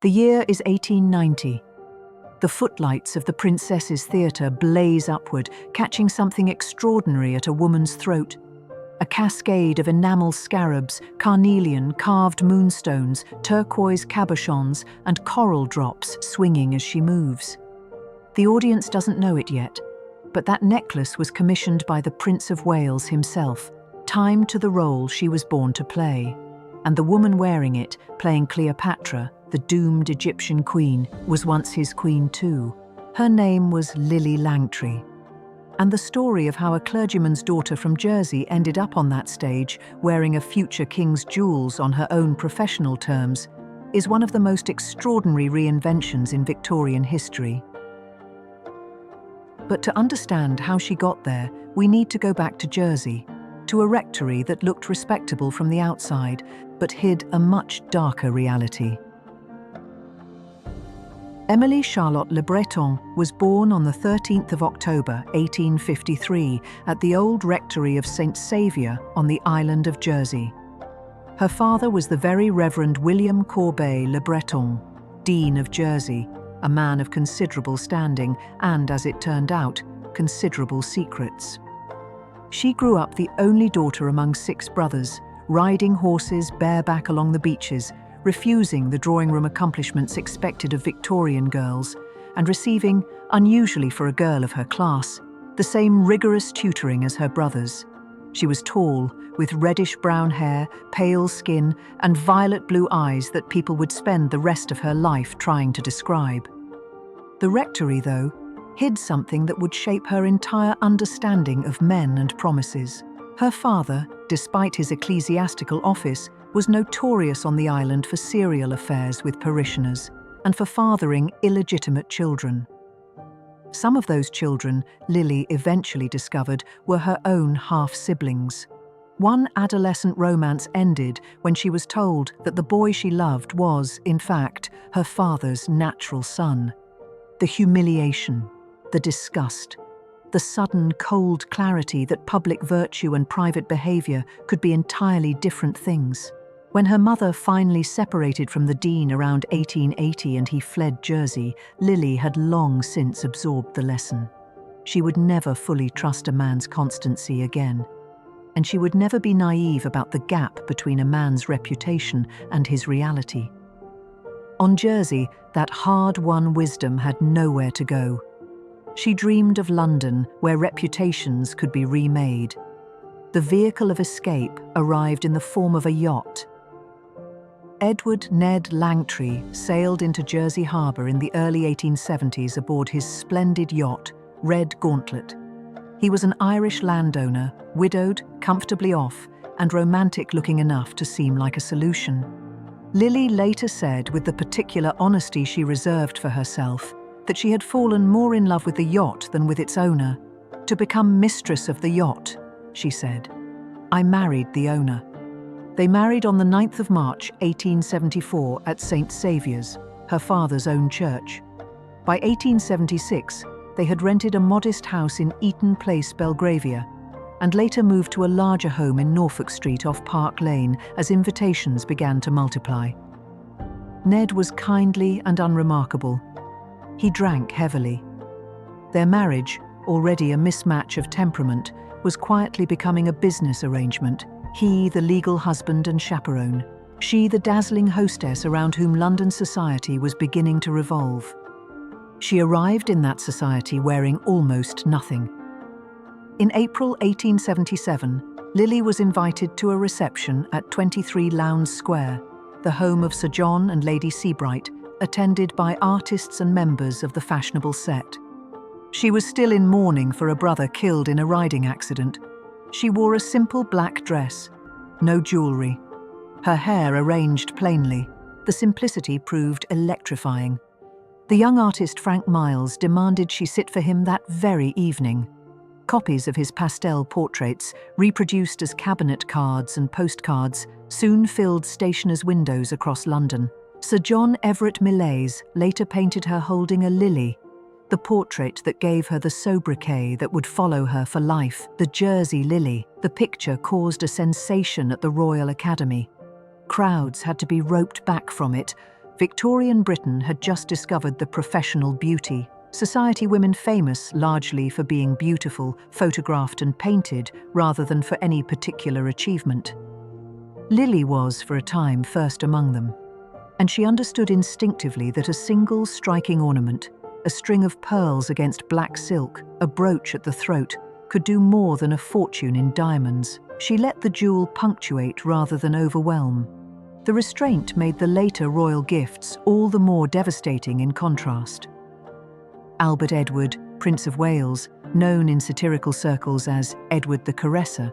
The year is 1890. The footlights of the Princess's Theatre blaze upward, catching something extraordinary at a woman's throat. A cascade of enamel scarabs, carnelian carved moonstones, turquoise cabochons, and coral drops swinging as she moves. The audience doesn't know it yet, but that necklace was commissioned by the Prince of Wales himself, timed to the role she was born to play. And the woman wearing it, playing Cleopatra, the doomed Egyptian queen, was once his queen too. Her name was Lillie Langtry. And the story of how a clergyman's daughter from Jersey ended up on that stage, wearing a future king's jewels on her own professional terms, is one of the most extraordinary reinventions in Victorian history. But to understand how she got there, we need to go back to Jersey, to a rectory that looked respectable from the outside, but hid a much darker reality. Emilie Charlotte Le Breton was born on the 13th of October 1853 at the old rectory of St. Saviour on the island of Jersey. Her father was the Very Reverend William Corbet Le Breton, Dean of Jersey, a man of considerable standing and, as it turned out, considerable secrets. She grew up the only daughter among 6 brothers, riding horses bareback along the beaches, refusing the drawing room accomplishments expected of Victorian girls, and receiving, unusually for a girl of her class, the same rigorous tutoring as her brothers. She was tall, with reddish-brown hair, pale skin, and violet-blue eyes that people would spend the rest of her life trying to describe. The rectory, though, hid something that would shape her entire understanding of men and promises. Her father, despite his ecclesiastical office, was notorious on the island for serial affairs with parishioners and for fathering illegitimate children. Some of those children, Lillie eventually discovered, were her own half-siblings. One adolescent romance ended when she was told that the boy she loved was, in fact, her father's natural son. The humiliation, the disgust, the sudden cold clarity that public virtue and private behaviour could be entirely different things. When her mother finally separated from the dean around 1880 and he fled Jersey, Lillie had long since absorbed the lesson. She would never fully trust a man's constancy again, and she would never be naive about the gap between a man's reputation and his reality. On Jersey, that hard-won wisdom had nowhere to go. She dreamed of London, where reputations could be remade. The vehicle of escape arrived in the form of a yacht. Edward Ned Langtry sailed into Jersey Harbour in the early 1870s aboard his splendid yacht, Red Gauntlet. He was an Irish landowner, widowed, comfortably off, and romantic-looking enough to seem like a solution. Lillie later said, with the particular honesty she reserved for herself, that she had fallen more in love with the yacht than with its owner. To become mistress of the yacht, she said. I married the owner. They married on the 9th of March, 1874 at St. Saviour's, her father's own church. By 1876, they had rented a modest house in Eaton Place, Belgravia, and later moved to a larger home in Norfolk Street off Park Lane as invitations began to multiply. Ned was kindly and unremarkable. He drank heavily. Their marriage, already a mismatch of temperament, was quietly becoming a business arrangement. He the legal husband and chaperone, she the dazzling hostess around whom London society was beginning to revolve. She arrived in that society wearing almost nothing. In April 1877, Lillie was invited to a reception at 23 Lowndes Square, the home of Sir John and Lady Seabright, attended by artists and members of the fashionable set. She was still in mourning for a brother killed in a riding accident. She wore a simple black dress, no jewellery, her hair arranged plainly. The simplicity proved electrifying. The young artist Frank Miles demanded she sit for him that very evening. Copies of his pastel portraits, reproduced as cabinet cards and postcards, soon filled stationers' windows across London. Sir John Everett Millais later painted her holding a lily, the portrait that gave her the sobriquet that would follow her for life, the Jersey Lily. The picture caused a sensation at the Royal Academy. Crowds had to be roped back from it, Victorian Britain had just discovered the professional beauty, society women famous largely for being beautiful, photographed and painted, rather than for any particular achievement. Lillie was, for a time, first among them, and she understood instinctively that a single striking ornament, a string of pearls against black silk, a brooch at the throat, could do more than a fortune in diamonds. She let the jewel punctuate rather than overwhelm. The restraint made the later royal gifts all the more devastating in contrast. Albert Edward, Prince of Wales, known in satirical circles as Edward the Caresser,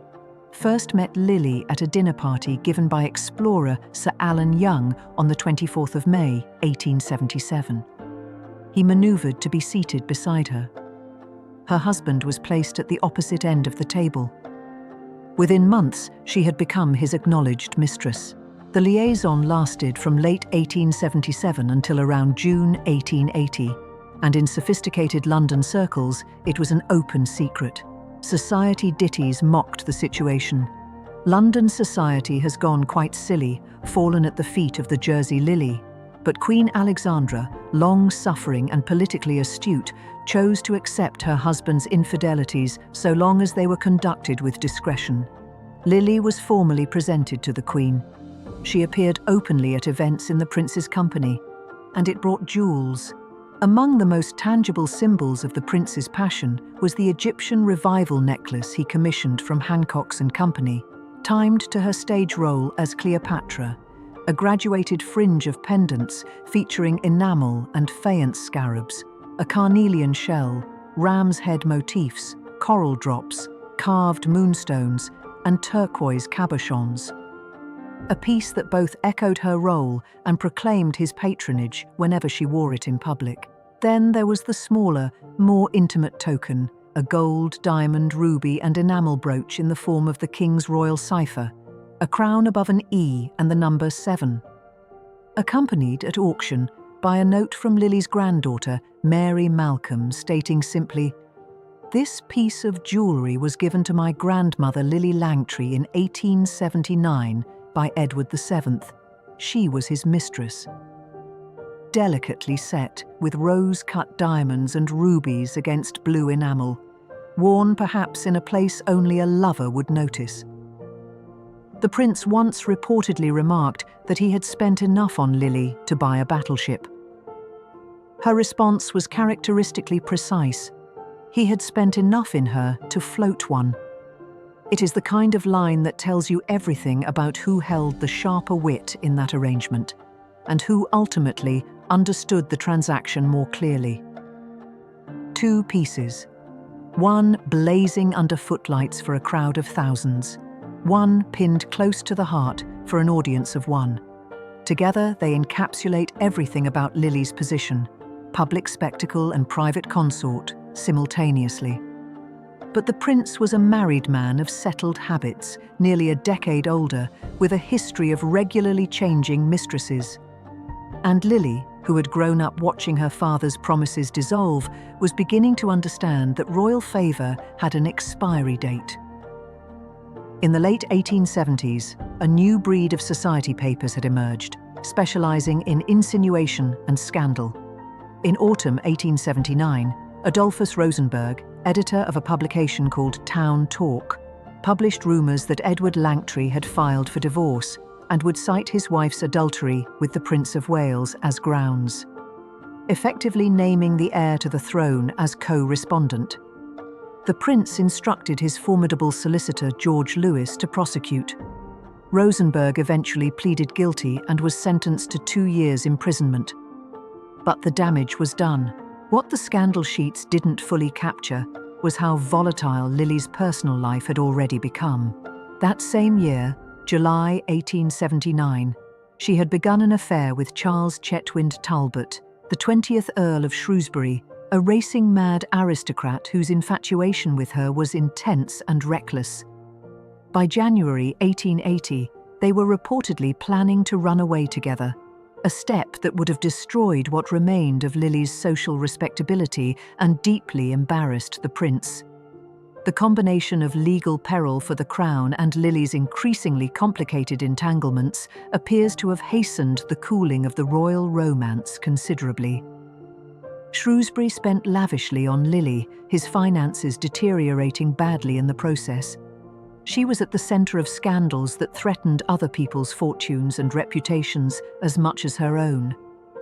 first met Lillie at a dinner party given by explorer Sir Allen Young on the 24th of May, 1877. He manoeuvred to be seated beside her. Her husband was placed at the opposite end of the table. Within months, she had become his acknowledged mistress. The liaison lasted from late 1877 until around June 1880, and in sophisticated London circles, it was an open secret. Society ditties mocked the situation. London society has gone quite silly, fallen at the feet of the Jersey Lily. But Queen Alexandra, long-suffering and politically astute, chose to accept her husband's infidelities so long as they were conducted with discretion. Lillie was formally presented to the Queen. She appeared openly at events in the Prince's company, and it brought jewels. Among the most tangible symbols of the Prince's passion was the Egyptian revival necklace he commissioned from Hancock's and Company, timed to her stage role as Cleopatra, a graduated fringe of pendants featuring enamel and faience scarabs, a carnelian shell, ram's head motifs, coral drops, carved moonstones, and turquoise cabochons. A piece that both echoed her role and proclaimed his patronage whenever she wore it in public. Then there was the smaller, more intimate token, a gold, diamond, ruby and enamel brooch in the form of the King's royal cipher, a crown above an E and the number 7. Accompanied at auction by a note from Lillie's granddaughter, Mary Malcolm, stating simply, "This piece of jewellery was given to my grandmother Lillie Langtry in 1879 by Edward VII. She was his mistress." Delicately set with rose-cut diamonds and rubies against blue enamel, worn perhaps in a place only a lover would notice. The prince once reportedly remarked that he had spent enough on Lillie to buy a battleship. Her response was characteristically precise. He had spent enough in her to float one. It is the kind of line that tells you everything about who held the sharper wit in that arrangement, and who ultimately understood the transaction more clearly. 2 pieces. One blazing under footlights for a crowd of thousands. One pinned close to the heart for an audience of one. Together, they encapsulate everything about Lillie's position, public spectacle and private consort, simultaneously. But the prince was a married man of settled habits, nearly a decade older, with a history of regularly changing mistresses. And Lillie, who had grown up watching her father's promises dissolve, was beginning to understand that royal favour had an expiry date. In the late 1870s, a new breed of society papers had emerged, specialising in insinuation and scandal. In autumn 1879, Adolphus Rosenberg, editor of a publication called Town Talk, published rumours that Edward Langtry had filed for divorce and would cite his wife's adultery with the Prince of Wales as grounds, effectively naming the heir to the throne as co-respondent. The prince instructed his formidable solicitor George Lewis to prosecute. Rosenberg eventually pleaded guilty and was sentenced to 2 years' imprisonment. But the damage was done. What the scandal sheets didn't fully capture was how volatile Lillie's personal life had already become. That same year, July 1879, she had begun an affair with Charles Chetwynd Talbot, the 20th Earl of Shrewsbury, a racing-mad aristocrat whose infatuation with her was intense and reckless. By January 1880, they were reportedly planning to run away together, a step that would have destroyed what remained of Lillie's social respectability and deeply embarrassed the prince. The combination of legal peril for the crown and Lillie's increasingly complicated entanglements appears to have hastened the cooling of the royal romance considerably. Shrewsbury spent lavishly on Lillie, his finances deteriorating badly in the process. She was at the centre of scandals that threatened other people's fortunes and reputations as much as her own,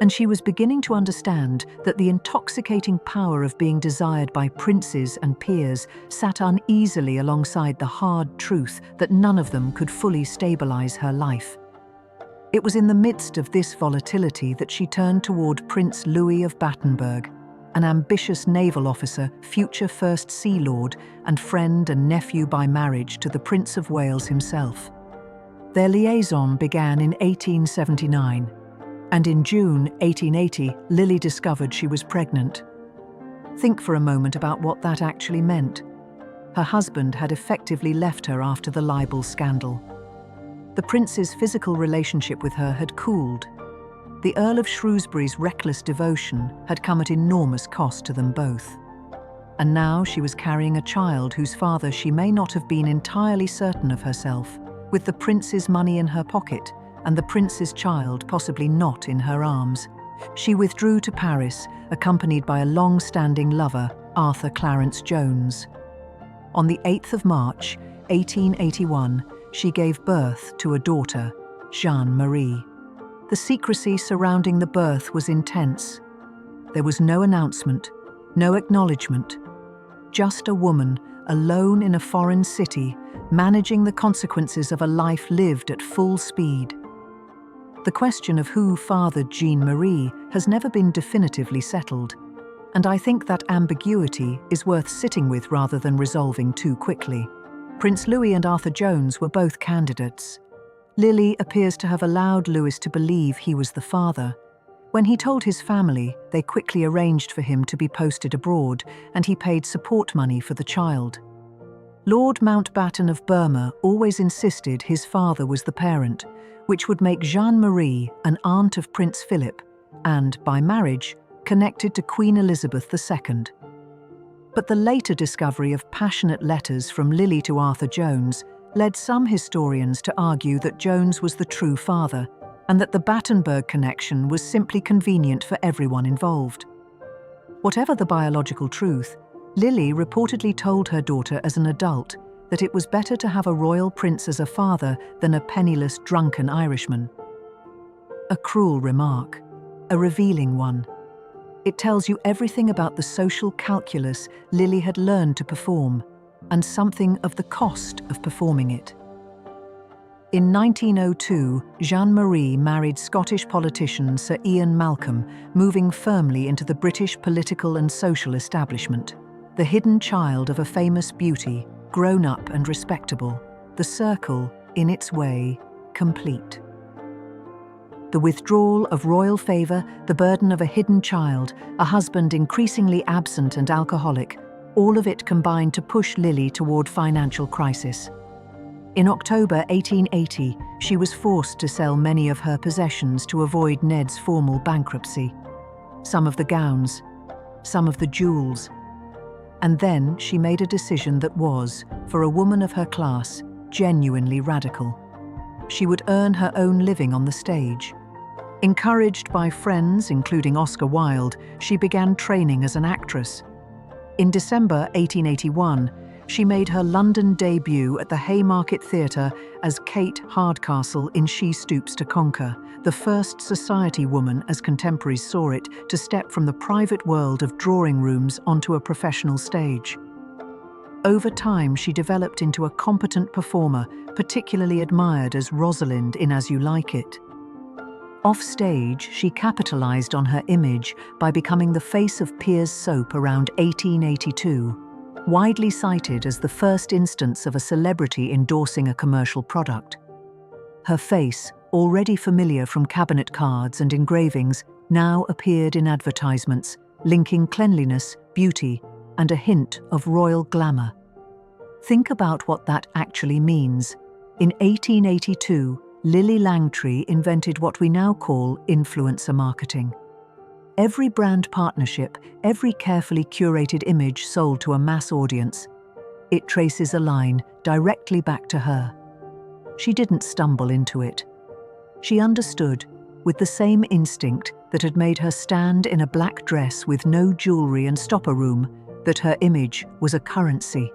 and she was beginning to understand that the intoxicating power of being desired by princes and peers sat uneasily alongside the hard truth that none of them could fully stabilise her life. It was in the midst of this volatility that she turned toward Prince Louis of Battenberg, an ambitious naval officer, future First Sea Lord, and friend and nephew by marriage to the Prince of Wales himself. Their liaison began in 1879, and in June 1880, Lillie discovered she was pregnant. Think for a moment about what that actually meant. Her husband had effectively left her after the libel scandal. The prince's physical relationship with her had cooled. The Earl of Shrewsbury's reckless devotion had come at enormous cost to them both. And now she was carrying a child whose father she may not have been entirely certain of herself, with the prince's money in her pocket and the prince's child possibly not in her arms. She withdrew to Paris, accompanied by a long-standing lover, Arthur Clarence Jones. On the 8th of March, 1881, she gave birth to a daughter, Jeanne-Marie. The secrecy surrounding the birth was intense. There was no announcement, no acknowledgement. Just a woman, alone in a foreign city, managing the consequences of a life lived at full speed. The question of who fathered Jeanne-Marie has never been definitively settled, and I think that ambiguity is worth sitting with rather than resolving too quickly. Prince Louis and Arthur Jones were both candidates. Lillie appears to have allowed Louis to believe he was the father. When he told his family, they quickly arranged for him to be posted abroad, and he paid support money for the child. Lord Mountbatten of Burma always insisted his father was the parent, which would make Jeanne-Marie an aunt of Prince Philip and, by marriage, connected to Queen Elizabeth II. But the later discovery of passionate letters from Lillie to Arthur Jones led some historians to argue that Jones was the true father, and that the Battenberg connection was simply convenient for everyone involved. Whatever the biological truth, Lillie reportedly told her daughter as an adult that it was better to have a royal prince as a father than a penniless, drunken Irishman. A cruel remark, a revealing one. It tells you everything about the social calculus Lillie had learned to perform, and something of the cost of performing it. In 1902, Jeanne-Marie married Scottish politician Sir Ian Malcolm, moving firmly into the British political and social establishment. The hidden child of a famous beauty, grown up and respectable, the circle, in its way, complete. The withdrawal of royal favour, the burden of a hidden child, a husband increasingly absent and alcoholic, all of it combined to push Lillie toward financial crisis. In October 1880, she was forced to sell many of her possessions to avoid Ned's formal bankruptcy. Some of the gowns, some of the jewels. And then she made a decision that was, for a woman of her class, genuinely radical. She would earn her own living on the stage. Encouraged by friends, including Oscar Wilde, she began training as an actress. In December 1881, she made her London debut at the Haymarket Theatre as Kate Hardcastle in She Stoops to Conquer, the first society woman, as contemporaries saw it, to step from the private world of drawing rooms onto a professional stage. Over time, she developed into a competent performer, particularly admired as Rosalind in As You Like It. Off-stage, she capitalized on her image by becoming the face of Pears soap around 1882, widely cited as the first instance of a celebrity endorsing a commercial product. Her face, already familiar from cabinet cards and engravings, now appeared in advertisements, linking cleanliness, beauty, and a hint of royal glamour. Think about what that actually means. In 1882, Lillie Langtry invented what we now call influencer marketing. Every brand partnership, every carefully curated image sold to a mass audience. It traces a line directly back to her. She didn't stumble into it. She understood, with the same instinct that had made her stand in a black dress with no jewelry and stopper room, that her image was a currency.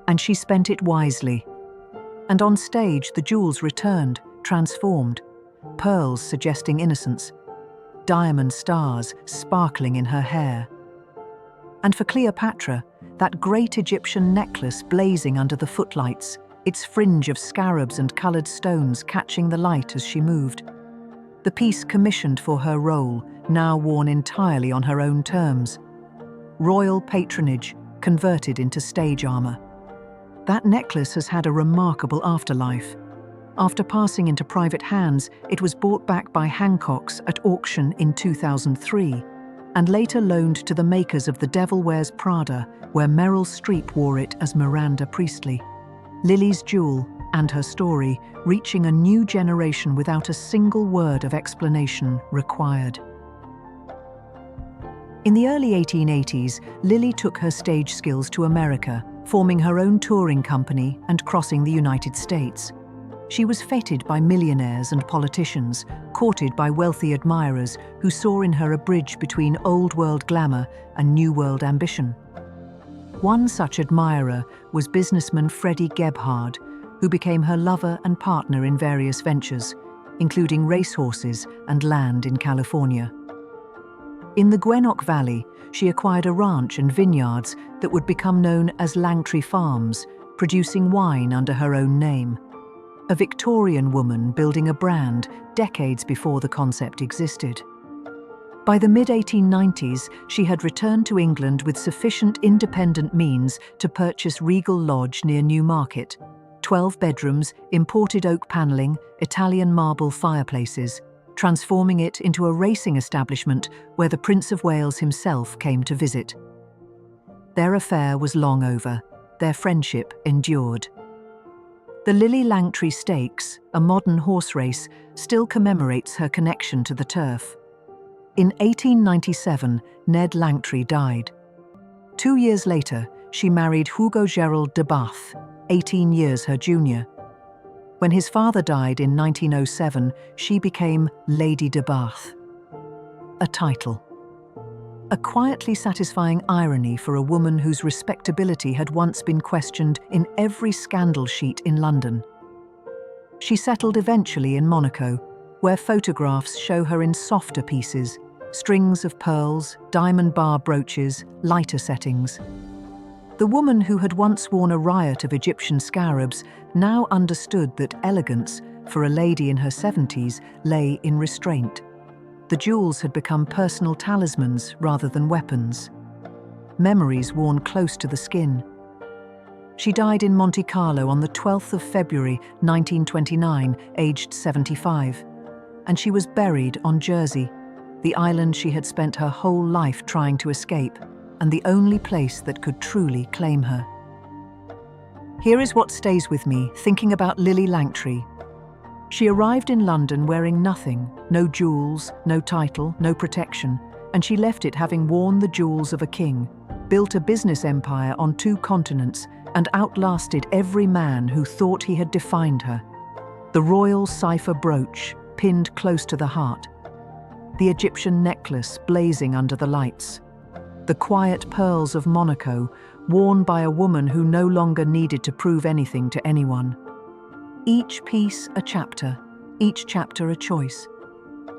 And she spent it wisely. And on stage the jewels returned, transformed, pearls suggesting innocence, diamond stars sparkling in her hair. And for Cleopatra, that great Egyptian necklace blazing under the footlights, its fringe of scarabs and coloured stones catching the light as she moved. The piece commissioned for her role, now worn entirely on her own terms. Royal patronage converted into stage armour. That necklace has had a remarkable afterlife. After passing into private hands, it was bought back by Hancock's at auction in 2003, and later loaned to the makers of The Devil Wears Prada, where Meryl Streep wore it as Miranda Priestley. Lillie's jewel and her story reaching a new generation without a single word of explanation required. In the early 1880s, Lillie took her stage skills to America, forming her own touring company and crossing the United States. She was feted by millionaires and politicians, courted by wealthy admirers who saw in her a bridge between old-world glamour and new-world ambition. One such admirer was businessman Freddie Gebhard, who became her lover and partner in various ventures, including racehorses and land in California. In the Gwenock Valley, she acquired a ranch and vineyards that would become known as Langtry Farms, producing wine under her own name. A Victorian woman building a brand decades before the concept existed. By the mid-1890s, she had returned to England with sufficient independent means to purchase Regal Lodge near Newmarket. 12 bedrooms, imported oak panelling, Italian marble fireplaces, transforming it into a racing establishment where the Prince of Wales himself came to visit. Their affair was long over. Their friendship endured. The Lillie Langtry Stakes, a modern horse race, still commemorates her connection to the turf. In 1897, Ned Langtry died. 2 years later, she married Hugo Gerald de Bath, 18 years her junior. When his father died in 1907, she became Lady de Bath. A title. A quietly satisfying irony for a woman whose respectability had once been questioned in every scandal sheet in London. She settled eventually in Monaco, where photographs show her in softer pieces, strings of pearls, diamond bar brooches, lighter settings. The woman who had once worn a riot of Egyptian scarabs now understood that elegance, for a lady in her 70s, lay in restraint. The jewels had become personal talismans rather than weapons. Memories worn close to the skin. She died in Monte Carlo on the 12th of February 1929, aged 75. And she was buried on Jersey, the island she had spent her whole life trying to escape, and the only place that could truly claim her. Here is what stays with me, thinking about Lillie Langtry. She arrived in London wearing nothing, no jewels, no title, no protection, and she left it having worn the jewels of a king, built a business empire on 2 continents, and outlasted every man who thought he had defined her. The royal cipher brooch, pinned close to the heart. The Egyptian necklace blazing under the lights. The quiet pearls of Monaco, worn by a woman who no longer needed to prove anything to anyone. Each piece a chapter, each chapter a choice.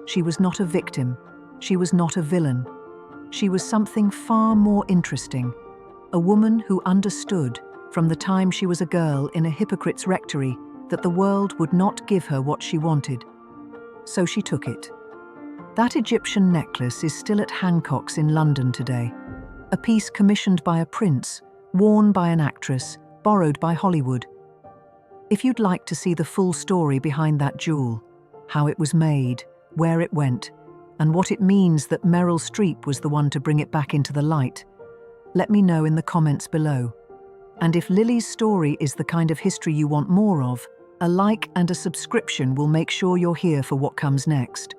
She was not a victim, she was not a villain. She was something far more interesting, a woman who understood, from the time she was a girl in a hypocrite's rectory, that the world would not give her what she wanted. So she took it. That Egyptian necklace is still at Hancock's in London today, a piece commissioned by a prince, worn by an actress, borrowed by Hollywood. If you'd like to see the full story behind that jewel, how it was made, where it went, and what it means that Meryl Streep was the one to bring it back into the light, let me know in the comments below. And if Lillie's story is the kind of history you want more of, a like and a subscription will make sure you're here for what comes next.